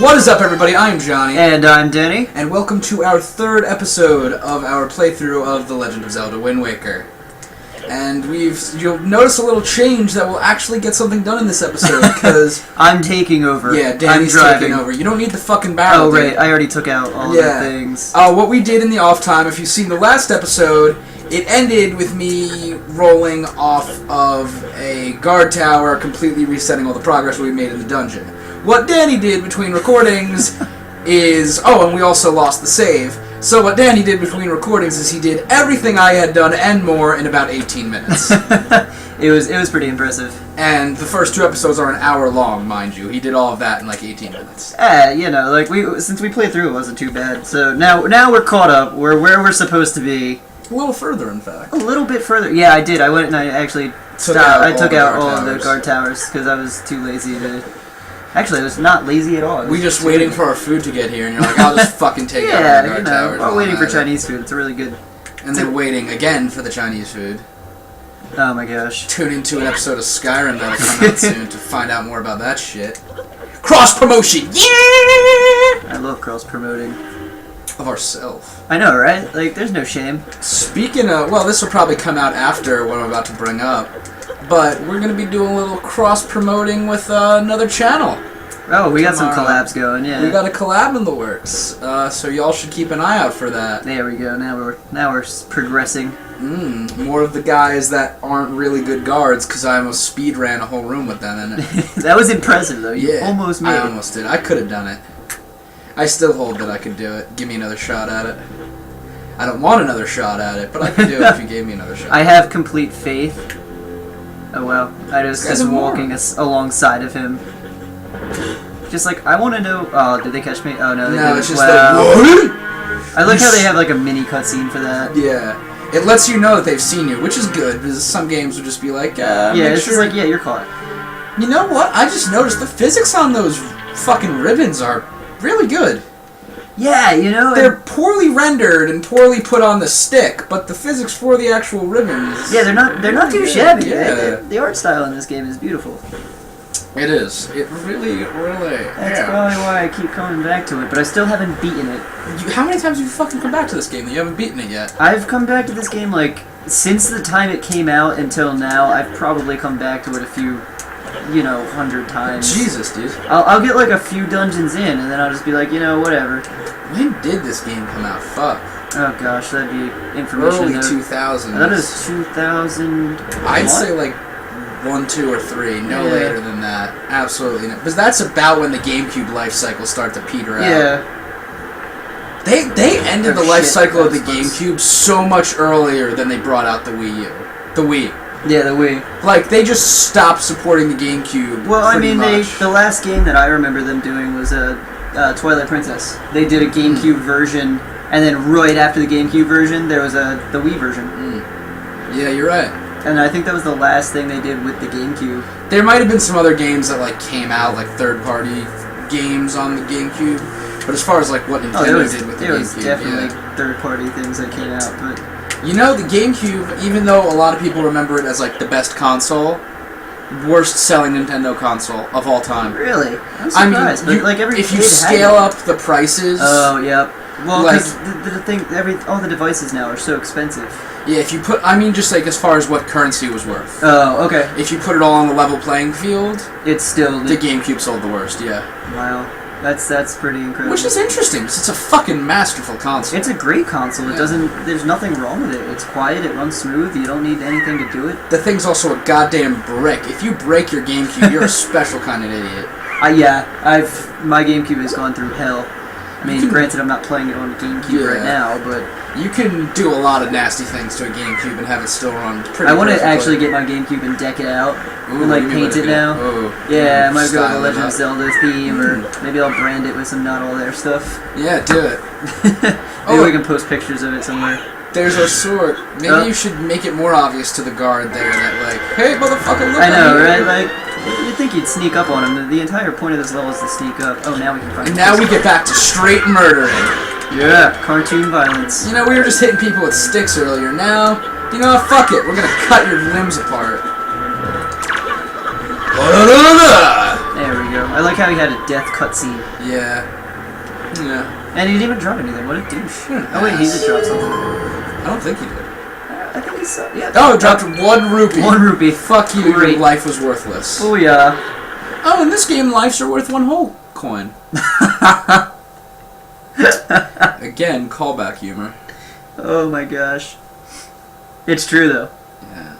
What is up, everybody? I'm Johnny. And I'm Denny. And welcome to our third episode of our playthrough of The Legend of Zelda Windwaker. And you'll notice a little change that will actually get something done in this episode, because... I'm taking over. Yeah, Danny's taking over. You don't need the fucking barrel, Oh, right. I already took out all the things. What we did in the off time, if you've seen the last episode, it ended with me rolling off of a guard tower, completely resetting all the progress we made in the dungeon. What Danny did between recordings is... Oh, and we also lost the save. So what Danny did between recordings is he did everything I had done and more in about 18 minutes. It was pretty impressive. And the first two episodes are an hour long, mind you. He did all of that in like 18 minutes. You know, like since we played through, it wasn't too bad. So now we're caught up. We're where we're supposed to be. A little further, in fact. A little bit further. Yeah, I did. I went and I actually took out all of the guard towers because I was too lazy to... Actually, I was not lazy at all. We just waiting for our food to get here, and you're like, I'll just fucking take out our guard towers. We're waiting for Chinese food. It's really good. And then waiting again for the Chinese food. Oh my gosh. Tune into an episode of Skyrim that'll come out soon to find out more about that shit. Cross-promotion! Yeah! I love cross-promoting. Of ourselves. I know, right? Like, there's no shame. Speaking of... Well, this will probably come out after what I'm about to bring up. But we're going to be doing a little cross-promoting with another channel. Oh, we got some collabs going, yeah. We got a collab in the works, so y'all should keep an eye out for that. There we go. Now we're progressing. More of the guys that aren't really good guards, because I almost speed ran a whole room with them in it. That was impressive, though. You almost made it. I almost did. I could have done it. I still hold that I could do it. Give me another shot at it. I don't want another shot at it, but I could do it if you gave me another shot. I have complete faith. Oh wow, I was just walking alongside of him. Just like, I want to know... Oh, did they catch me? Oh no, they didn't. It's just like, what? I like how they have like a mini cutscene for that. Yeah. It lets you know that they've seen you, which is good, because some games would just be like, yeah, it's just like, yeah, you're caught. You know what? I just noticed the physics on those fucking ribbons are really good. Yeah, you know... They're poorly rendered and poorly put on the stick, but the physics for the actual ribbons... Yeah, they're not too shabby. Yeah. The art style in this game is beautiful. It is. It really... That's probably why I keep coming back to it, but I still haven't beaten it. How many times have you fucking come back to this game that you haven't beaten it yet? I've come back to this game, like, since the time it came out until now, I've probably come back to it a few... 100 times. Jesus, dude. I'll get like a few dungeons in, and then I'll just be like, whatever. When did this game come out? Fuck. Oh gosh, that'd be information. Early 2000s. That is 2000. I'd say like 1, 2, or 3. No later than that. Absolutely not. Because that's about when the GameCube life cycle started to peter out. Yeah. They ended the life cycle of the GameCube so much earlier than they brought out the Wii U. The Wii. Yeah, the Wii. Like, they just stopped supporting the GameCube. Well, I mean, the last game that I remember them doing was Twilight Princess. They did a GameCube version, and then right after the GameCube version, there was the Wii version. Yeah, you're right. And I think that was the last thing they did with the GameCube. There might have been some other games that like came out, like third-party games on the GameCube. But as far as like what Nintendo did with the GameCube, there was definitely third-party things that came out, but. You know, the GameCube, even though a lot of people remember it as, like, the best console, worst-selling Nintendo console of all time. Really? I'm surprised. I mean, like every if you scale up the prices... Oh, yep. Well, like, because all the devices now are so expensive. Yeah, if you put... I mean, just, like, as far as what currency was worth. Oh, okay. If you put it all on the level playing field... It's still... The GameCube sold the worst, yeah. Wow. That's pretty incredible. Which is interesting, because it's a fucking masterful console. It's a great console. It doesn't... There's nothing wrong with it. It's quiet, it runs smooth, you don't need anything to do it. The thing's also a goddamn brick. If you break your GameCube, you're a special kind of idiot. My GameCube has gone through hell. I mean, granted, I'm not playing it on the GameCube right now, but... You can do a lot of nasty things to a GameCube and have it still run pretty I want to actually get my GameCube and deck it out. Ooh, and, like, paint it now. Yeah, I might go with the Legend of up. Zelda theme, or maybe I'll brand it with some Not All There stuff. Yeah, do it. Maybe we can post pictures of it somewhere. There's a sword. Maybe you should make it more obvious to the guard there that, like, hey, motherfucker, look I know, right? Like, you'd think you'd sneak up on him. The entire point of this level is to sneak up. Oh, now we can find And now we get back to straight murdering. Yeah, cartoon violence. You know, we were just hitting people with sticks earlier. Now, you know what? Fuck it. We're gonna cut your limbs apart. There we go. I like how he had a death cutscene. Yeah. Yeah. And he didn't even drop anything. What a douche. Oh wait, he did drop something. I don't think he did. I think he saw. Yeah. Oh, it dropped 1 rupee. 1 rupee. Fuck you. Great. Your life was worthless. Oh yeah. Oh, in this game, lives are worth 1 whole coin. Again, callback humor. Oh my gosh. It's true though. Yeah.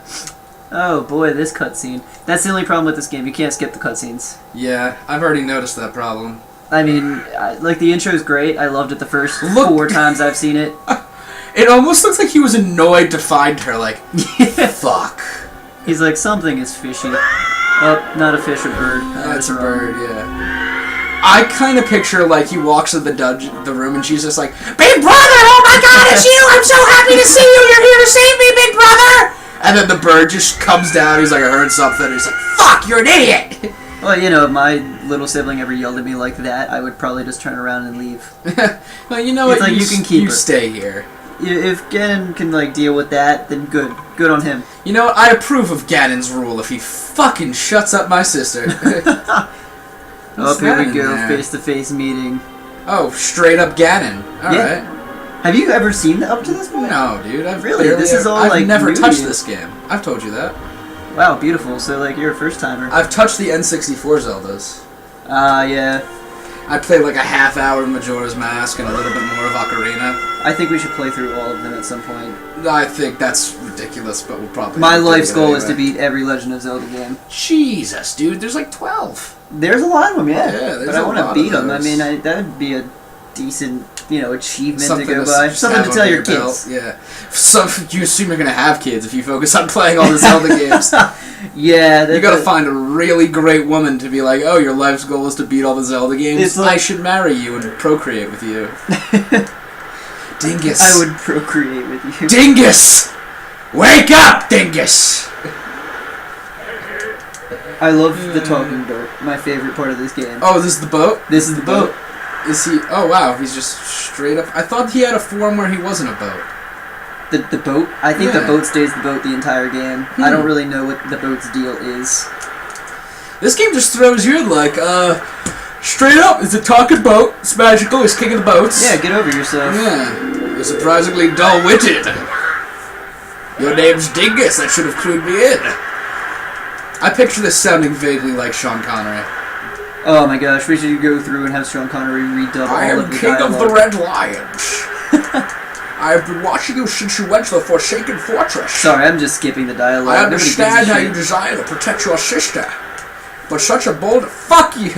Oh boy, this cutscene. That's the only problem with this game. You can't skip the cutscenes. Yeah, I've already noticed that problem. I mean, like the intro is great. I loved it the first 4 times I've seen it. It almost looks like he was annoyed to find her, like, fuck. He's like, something is fishy. Oh, not a fish, a bird. That's a bird, yeah. I kind of picture, like, he walks in the room, and she's just like, Big Brother, oh my god, it's you! I'm so happy to see you! You're here to save me, Big Brother! And then the bird just comes down, he's like, I heard something, he's like, fuck, you're an idiot! Well, you know, if my little sibling ever yelled at me like that, I would probably just turn around and leave. Well, you know what? It's like, you can keep her. Stay here. If Ganon can, like, deal with that, then good. Good on him. You know what? I approve of Ganon's rule if he fucking shuts up my sister. Oh, here we go. Face-to-face meeting. Oh, straight up Ganon. Alright. Have you ever seen the up to this point? No, dude. I've never touched this game. I've told you that. Wow, beautiful. So, like, you're a first-timer. I've touched the N64 Zeldas. Yeah. I played like a half hour of Majora's Mask and a little bit more of Ocarina. I think we should play through all of them at some point. I think that's ridiculous, but we'll probably... My life's goal is to beat every Legend of Zelda game. Jesus, dude. There's like 12. There's a lot of them, yeah. But I want to beat them. I mean, that would be a decent, achievement to go by. Something to tell your kids. Yeah. You assume you're going to have kids if you focus on playing all the Zelda games. Yeah. You gotta find a really great woman to be like, oh, your life's goal is to beat all the Zelda games? Like, I should marry you and procreate with you. Dingus. I would procreate with you. Dingus! Wake up, Dingus! I love the talking boat. My favorite part of this game. Oh, this is the boat? This is the boat. Is he... Oh, wow. He's just straight up... I thought he had a form where he wasn't a boat. The boat? I think the boat stays the boat the entire game. I don't really know what the boat's deal is. This game just throws you in like, straight up, it's a talking boat, it's magical, it's king of the boats. Yeah, get over yourself. Yeah, you're surprisingly dull-witted. Your name's Dingus, that should have clued me in. I picture this sounding vaguely like Sean Connery. Oh my gosh, we should go through and have Sean Connery redub all of the dialogue. I am king of the Red Lions. I have been watching you since you went to the Forsaken Fortress. Sorry, I'm just skipping the dialogue. I understand how you desire to protect your sister. But such a bold... Fuck you!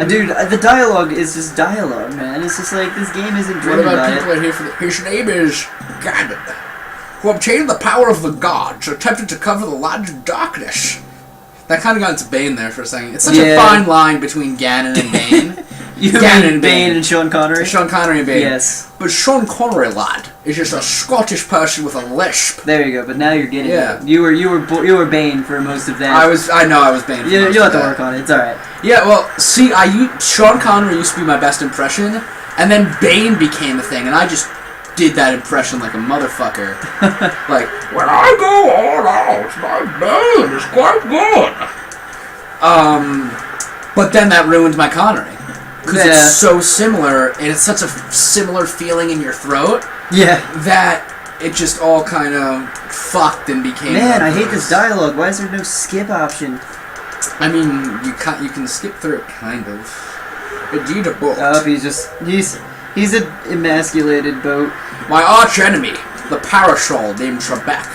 Dude, the dialogue is just dialogue, man. It's just like, this game isn't driven by it. What about people here for his name is Ganon, who obtained the power of the gods, attempted to cover the land in darkness. That kind of got into Bane there for a second. It's such a fine line between Ganon and Bane. Ganon and Bane and Sean Connery? Sean Connery and Bane. Yes. But Sean Connery, lad, is just a Scottish person with a lisp. There you go, but now you're getting it. You were Bane for most of that. I know I was Bane for most of that. You'll have to work on it, it's alright. Yeah, well, see, Sean Connery used to be my best impression, and then Bane became a thing, and I just did that impression like a motherfucker. Like, when I go all out, my Bane is quite good. But then that ruined my Connery. Because it's so similar, and it's such a similar feeling in your throat. Yeah. That it just all kind of fucked and became... Man, I hate this dialogue. Why is there no skip option? I mean, you can skip through it, kind of. Indeed a boat. Oh, he's an emasculated boat. My arch enemy, the parasol named Trebek.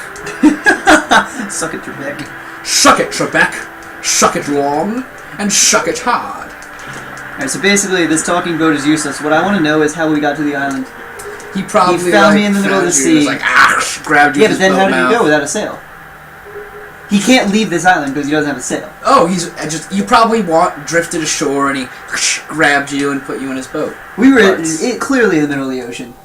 Suck it, Trebek. Suck it, Trebek. Suck it long, and suck it hard. Alright, so basically, this talking boat is useless. What I want to know is how we got to the island. He probably found me in the middle of the sea. Like, grabbed you. Yeah, but then how did he go without a sail? He can't leave this island because he doesn't have a sail. Oh, you probably drifted ashore and he grabbed you and put you in his boat. We were clearly in the middle of the ocean.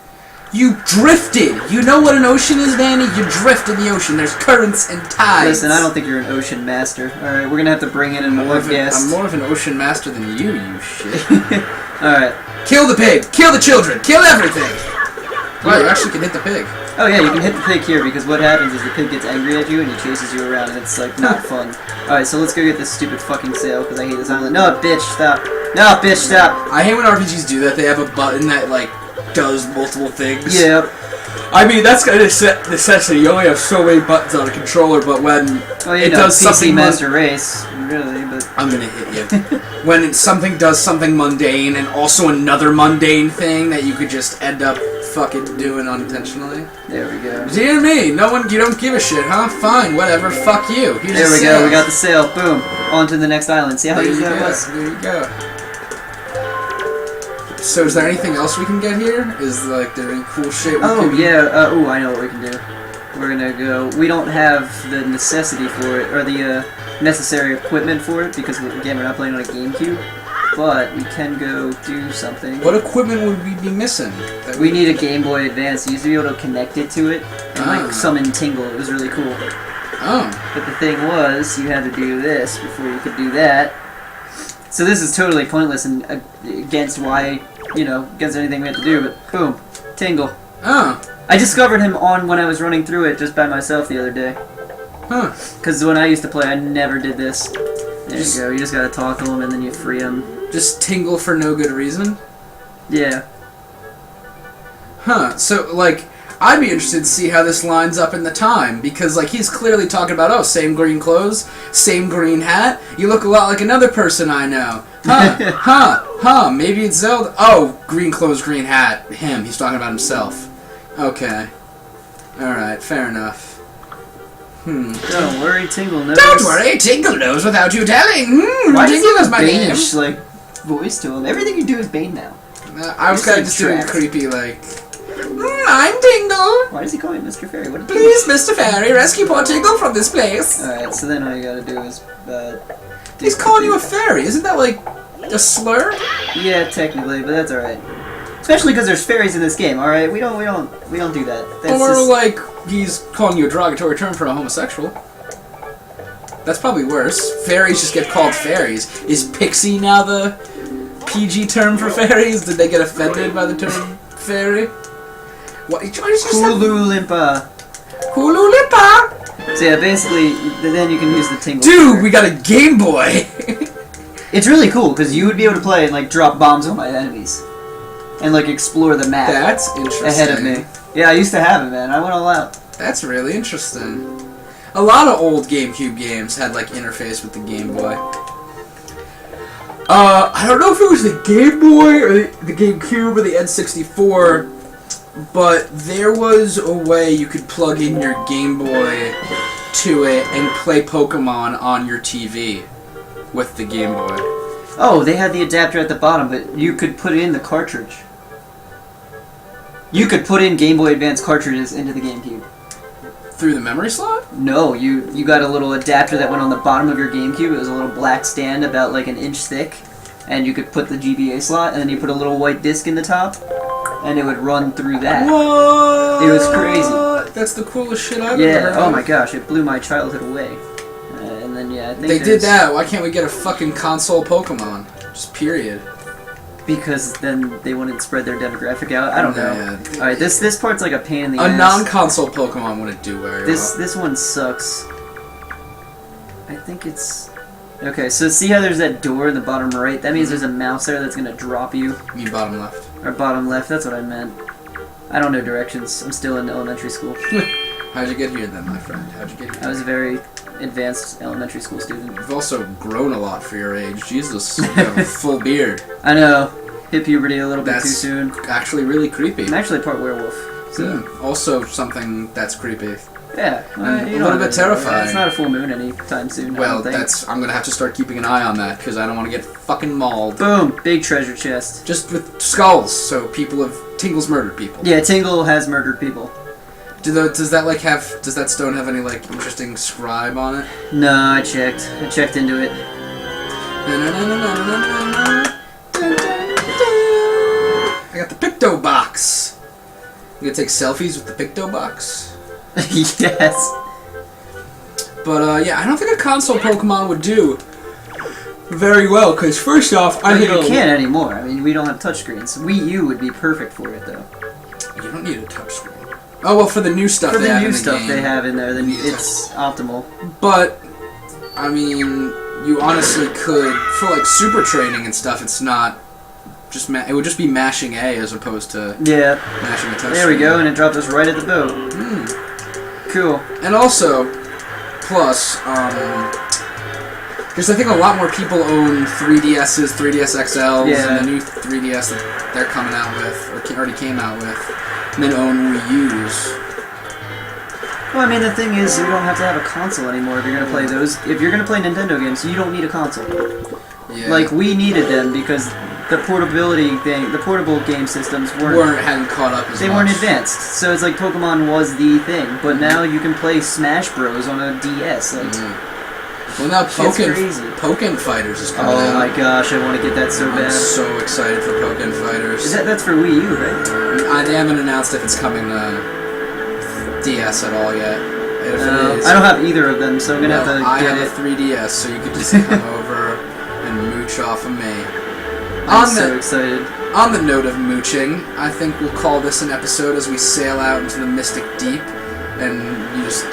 You drifted! You know what an ocean is, Danny? You drift in the ocean. There's currents and tides. Listen, I don't think you're an ocean master. Alright, we're gonna have to bring in another guest. I'm more of an ocean master than you shit. Alright. Kill the pig! Kill the children! Kill everything! Wow, you actually can hit the pig. Oh yeah, you can hit the pig here because what happens is the pig gets angry at you and he chases you around and it's like not fun. Alright, so let's go get this stupid fucking sail because I hate this island. No, bitch, stop. No, bitch, stop. I hate when RPGs do that. They have a button that, like, does multiple things. Yep. I mean, that's kind of necessity. You only have so many buttons on a controller, but when it does PC something... Master Race, really, but... I'm gonna hit you. When something does something mundane and also another mundane thing that you could just end up fucking doing unintentionally. There we go. Dear me, you don't give a shit, huh? Fine, whatever, fuck you. Here's there we go, we got the sail, boom. On to the next island. See how easy that was? There you go. So is there anything else we can get here? Is like there any cool shit we can... yeah, I know what we can do. We're gonna go... We don't have the necessity for it, or the necessary equipment for it, because again, we're not playing on a GameCube, but we can go do something. What equipment would we be missing? We need a Game Boy Advance. You used to be able to connect it to it, and like summon Tingle. It was really cool. Oh. But the thing was, you had to do this before you could do that. So this is totally pointless and against why, against anything we have to do, but boom, Tingle. Oh. I discovered him when I was running through it just by myself the other day. Huh. Because when I used to play, I never did this. There you go, you just gotta talk to him and then you free him. Just Tingle for no good reason? Yeah. Huh, so, like, I'd be interested to see how this lines up in the time, because, like, he's clearly talking about, oh, same green clothes, same green hat, you look a lot like another person I know. Huh, maybe it's Zelda. Oh, green clothes, green hat, him, he's talking about himself. Okay. Alright, fair enough. Don't worry, Tingle knows. Don't worry, Tingle knows without you telling. Why Tingle is my name. Bane-ish, like, voice to him? Everything you do is Bane now. I was kind of just doing creepy, like... I'm Tingle! Why does he call me Mr. Fairy? What Please, Mr. Fairy, rescue poor Tingle from this place! Alright, so then all you gotta do is, He's calling you a fairy, isn't that like a slur? Yeah, technically, but that's alright. Especially because there's fairies in this game, alright? We don't do that. That's or just... like, he's calling you a derogatory term for a homosexual. That's probably worse. Fairies just get called fairies. Is pixie now the PG term for fairies? Did they get offended by the term fairy? What? Hulu Limpa. Hulu Limpa! So yeah, basically, then you can use the Tingle. Dude, we got a Game Boy! It's really cool, because you would be able to play and, like, drop bombs on my enemies. And, like, explore the map. That's interesting. Ahead of me. Yeah, I used to have it, man. I went all out. That's really interesting. A lot of old GameCube games had, like, interface with the Game Boy. I don't know if it was the Game Boy or the GameCube or the N64, but there was a way you could plug in your Game Boy to it and play Pokemon on your TV with the Game Boy. Oh, they had the adapter at the bottom, but you could put in the cartridge. You could put in Game Boy Advance cartridges into the GameCube. Through the memory slot? No, you got a little adapter that went on the bottom of your GameCube. It was a little black stand about like an inch thick, and you could put the GBA slot, and then you put a little white disc in the top, and it would run through that. What? It was crazy. That's the coolest shit I've ever heard. Oh my gosh, it blew my childhood away. And then I think they did that. Why can't we get a fucking console Pokemon? Just period. Because then they wouldn't spread their demographic out. I don't know. Yeah. Alright, this part's like a pain in the ass. A non-console Pokemon wouldn't do very well. This one sucks. I think it's... Okay, so see how there's that door in the bottom right? That means there's a mouse there that's gonna drop you. You mean bottom left? Or bottom left, that's what I meant. I don't know directions. I'm still in elementary school. How'd you get here then, my friend? How'd you get here? I was a very advanced elementary school student. You've also grown a lot for your age. Jesus, you have a full beard. I know. Hit puberty a little bit too soon. Actually really creepy. I'm actually part werewolf. So. Also something that's creepy. Yeah. A little bit terrifying. It's not a full moon anytime soon. Well, I'm gonna have to start keeping an eye on that, because I don't want to get fucking mauled. Boom! Big treasure chest. Just with skulls, so people have... Tingle's murdered people. Yeah, Tingle has murdered people. Does that stone have any, like, interesting scribe on it? No, I checked. I checked into it. I got the Picto Box. You gonna take selfies with the Picto Box? Yes. But, yeah, I don't think a console Pokemon would do very well, because first off, I think you can't anymore. I mean, we don't have touchscreens. Wii U would be perfect for it, though. You don't need a touchscreen. Oh well, for the new stuff. For they the have new in the stuff game. they have in there, then it's optimal. But I mean, you honestly could for like super training and stuff. It's not just it would just be mashing A as opposed to mashing a touch. There we go, and it dropped us right at the boat. Cool. And also, plus, because I think a lot more people own 3DSs, 3DS XLs, and the new 3DS that they're coming out with, or already came out with, than own Wii U's. Well, I mean, the thing is, you don't have to have a console anymore if you're gonna play those. If you're gonna play Nintendo games, you don't need a console. Yeah. Like, we needed them because the portability thing, the portable game systems hadn't caught up as much. They weren't advanced, so it's like Pokemon was the thing. But now you can play Smash Bros on a DS. Like, well, now Pokken Fighters is coming out. Oh my gosh, I want to get that so bad. I'm so excited for Pokken Fighters. That's for Wii U, right? They haven't announced if it's coming to DS at all yet. If it is, I don't have either of them, so I'm gonna have to I get have it. a 3DS, so you could just come over and mooch off of me. I'm so excited. On the note of mooching, I think we'll call this an episode as we sail out into the Mystic Deep. And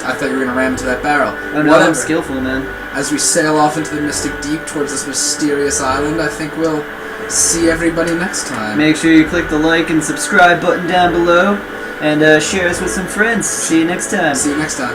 I thought you were gonna ram into that barrel. Oh no, I'm skillful, man. As we sail off into the Mystic Deep towards this mysterious island, I think we'll see everybody next time. Make sure you click the like and subscribe button down below, and share us with some friends. See you next time. See you next time.